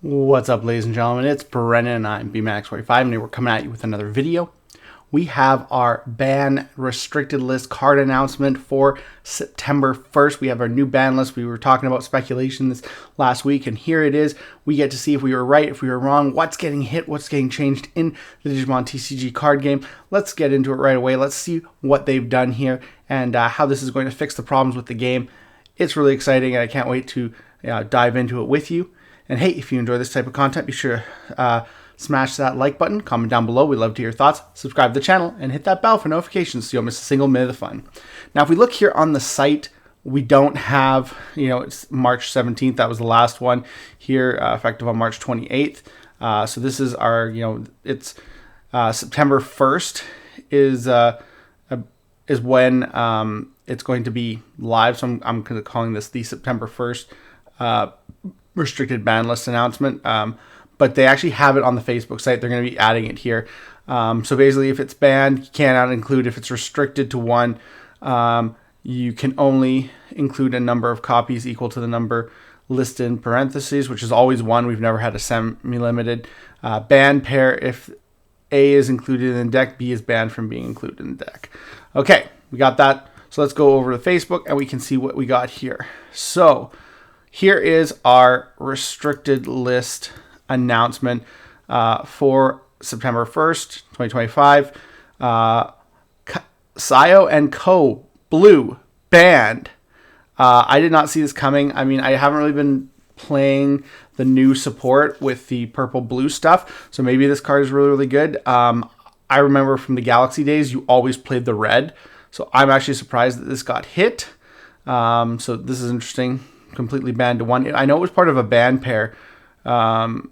What's up, ladies and gentlemen? It's Brennan and I'm BMax45 and we're coming at you with another video. We have our ban restricted list card announcement for September 1st. We have our new ban list. We were talking about speculation this last week, and here it is. We get to see if we were right, if we were wrong, what's getting hit, what's getting changed in the Digimon TCG card game. Let's get into it right away. Let's see what they've done here and how this is going to fix the problems with the game. It's really exciting, and I can't wait to dive into it with you. And hey, if you enjoy this type of content, be sure to smash that like button, comment down below. We'd love to hear your thoughts. Subscribe to the channel and hit that bell for notifications so you don't miss a single minute of the fun. Now, if we look here on the site, we don't have, it's March 17th. That was the last one here, effective on March 28th. So this is our, it's September 1st is when it's going to be live. So I'm calling this the September 1st restricted ban list announcement, but they actually have it on the Facebook site. They're going to be adding it here. So basically, if it's banned, you cannot include. If it's restricted to one, you can only include a number of copies equal to the number listed in parentheses, which is always one. We've never had a semi-limited banned pair. If A is included in the deck, B is banned from being included in the deck. Okay, we got that. So let's go over to Facebook and we can see what we got here. So here is our restricted list announcement for September 1st, 2025. Sayo and Co. Blue banned. I did not see this coming. I mean, I haven't really been playing the new support with the purple blue stuff, so maybe this card is really, really good. I remember from the Galaxy days, you always played the red, so I'm actually surprised that this got hit. So this is interesting. Completely banned to one. I know it was part of a band pair, in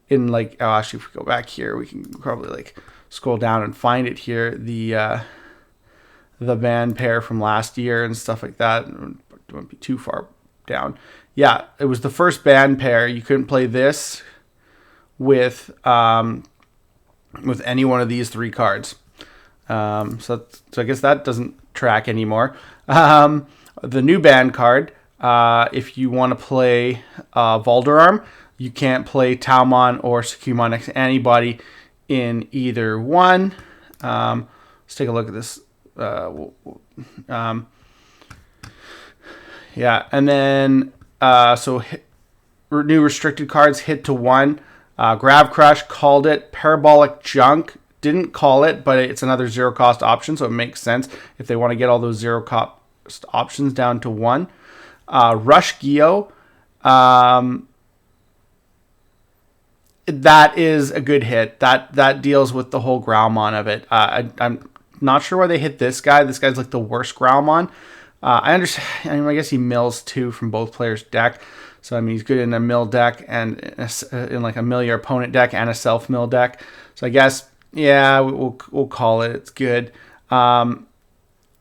like, oh, actually, if we go back here, we can probably like scroll down and find it here. The band pair from last year and stuff like that. Don't be too far down. Yeah, it was the first band pair. You couldn't play this with any one of these three cards. So I guess that doesn't track anymore. The new band card, if you want to play Valderarm, you can't play Taumon or Sukumon X-Antibody in either one. Let's take a look at this. Yeah, and then new restricted cards hit to one. Grab Crush called it. Parabolic Junk didn't call it, but it's another zero cost option, so it makes sense if they want to get all those zero cost options down to one. Rush Geo, that is a good hit. That deals with the whole Growlmon of it. I'm not sure why they hit this guy. This guy's like the worst Growlmon. I understand. I mean, I guess he mills two from both players' deck. So I mean, he's good in a mill deck and in like a mill your opponent deck and a self mill deck. So I guess we'll call it. It's good.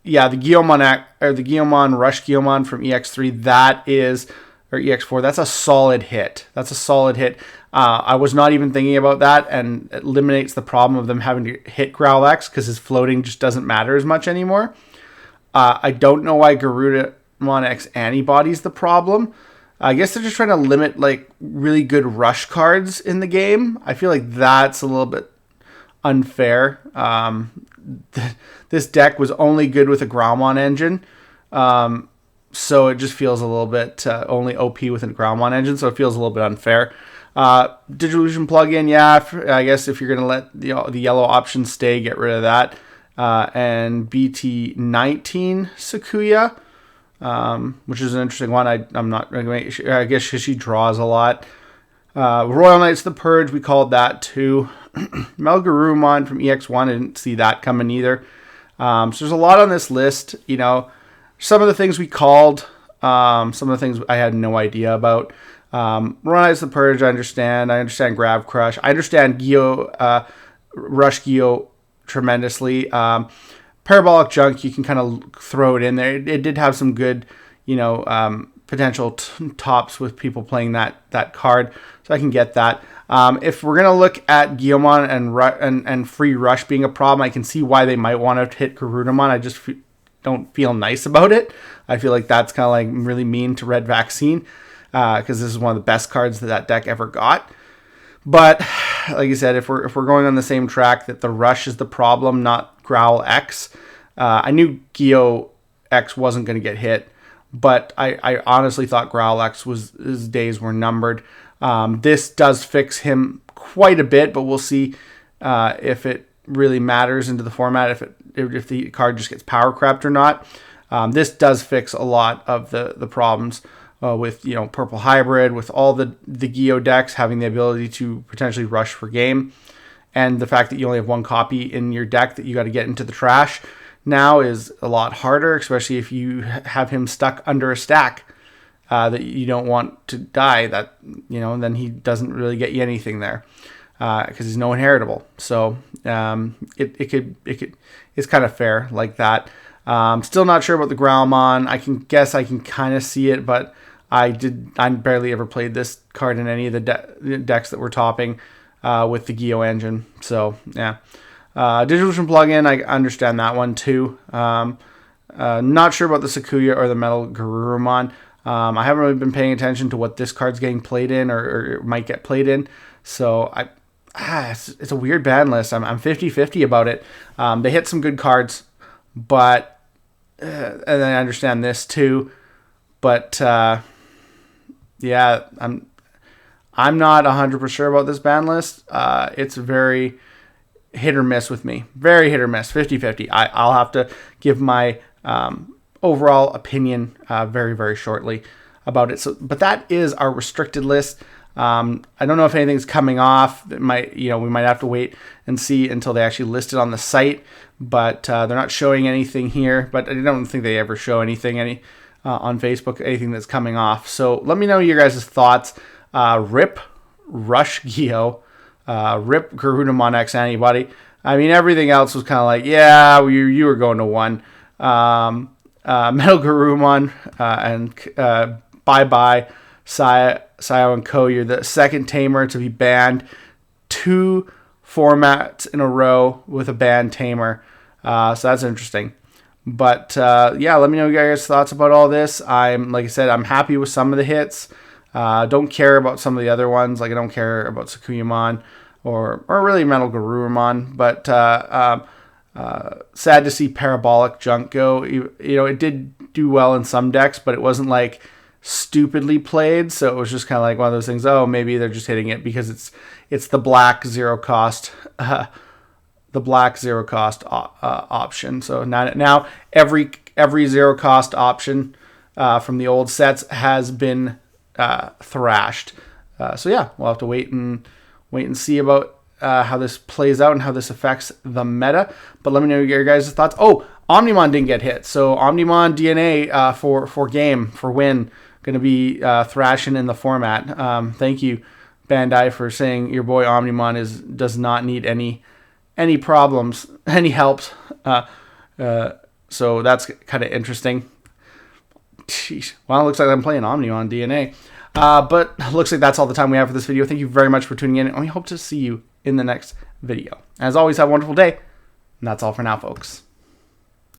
Yeah, the Guiomon Rush Guiomon from EX3, or EX4, that's a solid hit. That's a solid hit. I was not even thinking about that, and it eliminates the problem of them having to hit Growlix because his floating just doesn't matter as much anymore. I don't know why Garudamon X-Antibody is the problem. I guess they're just trying to limit like really good rush cards in the game. I feel like that's a little bit unfair. This deck was only good with a Growlmon engine, so it just feels a little bit only OP with a Growlmon engine, so it feels a little bit unfair. Digilution plugin, yeah, I guess if you're going to let the yellow option stay, get rid of that. And BT19 Sakuya, which is an interesting one. I'm not going to make sure, I guess because she draws a lot. Royal Knights of the Purge, we called that too. Melgarumon from EX1, I didn't see that coming either. So there's a lot on this list. Some of the things we called, some of the things I had no idea about. Royal Knights of the Purge, I understand. I understand Grab Crush. I understand Rush Geo tremendously. Parabolic Junk, you can kind of throw it in there. It did have some good, potential tops with people playing that card, so I can get that. If we're gonna look at Guiomon and free rush being a problem, I can see why they might want to hit Garudamon. I just don't feel nice about it. I feel like that's kind of like really mean to Red Vaccine. because this is one of the best cards that that deck ever got. But like I said, if we're going on the same track that the Rush is the problem, not Growl X, I knew Geo X wasn't going to get hit, but I honestly thought Growl X his days were numbered. This does fix him quite a bit, but we'll see if it really matters into the format, if the card just gets power crept or not. This does fix a lot of the problems with Purple Hybrid, with all the Geo decks having the ability to potentially rush for game, and the fact that you only have one copy in your deck that you got to get into the trash now is a lot harder, especially if you have him stuck under a stack that you don't want to die. That then he doesn't really get you anything there because he's no inheritable. So it's kind of fair like that. Still not sure about the Growlmon. I can kind of see it, but I barely ever played this card in any of the decks that we're topping with the Geo engine. So yeah. Digivolution plugin, I understand that one too. Not sure about the Sakuya or the Metal Garurumon. I haven't really been paying attention to what this card's getting played in or might get played in. So it's a weird ban list. I'm 50-50 about it. They hit some good cards, but and I understand this too. But yeah, I'm not 100% sure about this ban list. It's very hit or miss with me. Very hit or miss, 50-50. I'll have to give my overall opinion very, very shortly about it. So, but that is our restricted list. I don't know if anything's coming off. That might, we might have to wait and see until they actually list it on the site. But they're not showing anything here. But I don't think they ever show anything on Facebook, anything that's coming off. So let me know your guys' thoughts. Rip Rush Geo. Rip Garudamon X-Antibody. I mean, everything else was kind of like, yeah, you were going to one. Metal Garurumon and bye-bye Sayo and Ko. You're the second tamer to be banned 2 formats in a row with a banned tamer. So that's interesting. But yeah, let me know your guys' thoughts about all this. Like I said, I'm happy with some of the hits. Don't care about some of the other ones. Like I don't care about Sakuyamon or really Metal Garurumon. But sad to see Parabolic Junk go. It did do well in some decks, but it wasn't like stupidly played. So it was just kind of like one of those things. Oh, maybe they're just hitting it because it's the black zero cost. Option. So now every zero cost option from the old sets has been thrashed. So yeah, we'll have to wait and see about how this plays out and how this affects the meta. But let me know your guys' thoughts. Oh, Omnimon didn't get hit. So Omnimon DNA for win going to be thrashing in the format. Thank you, Bandai, for saying your boy Omnimon does not need any problems, any helps. So that's kind of interesting. Jeez. Well, it looks like I'm playing Omnimon DNA. But looks like that's all the time we have for this video. Thank you very much for tuning in, and we hope to see you in the next video. As always, have a wonderful day, and that's all for now, folks.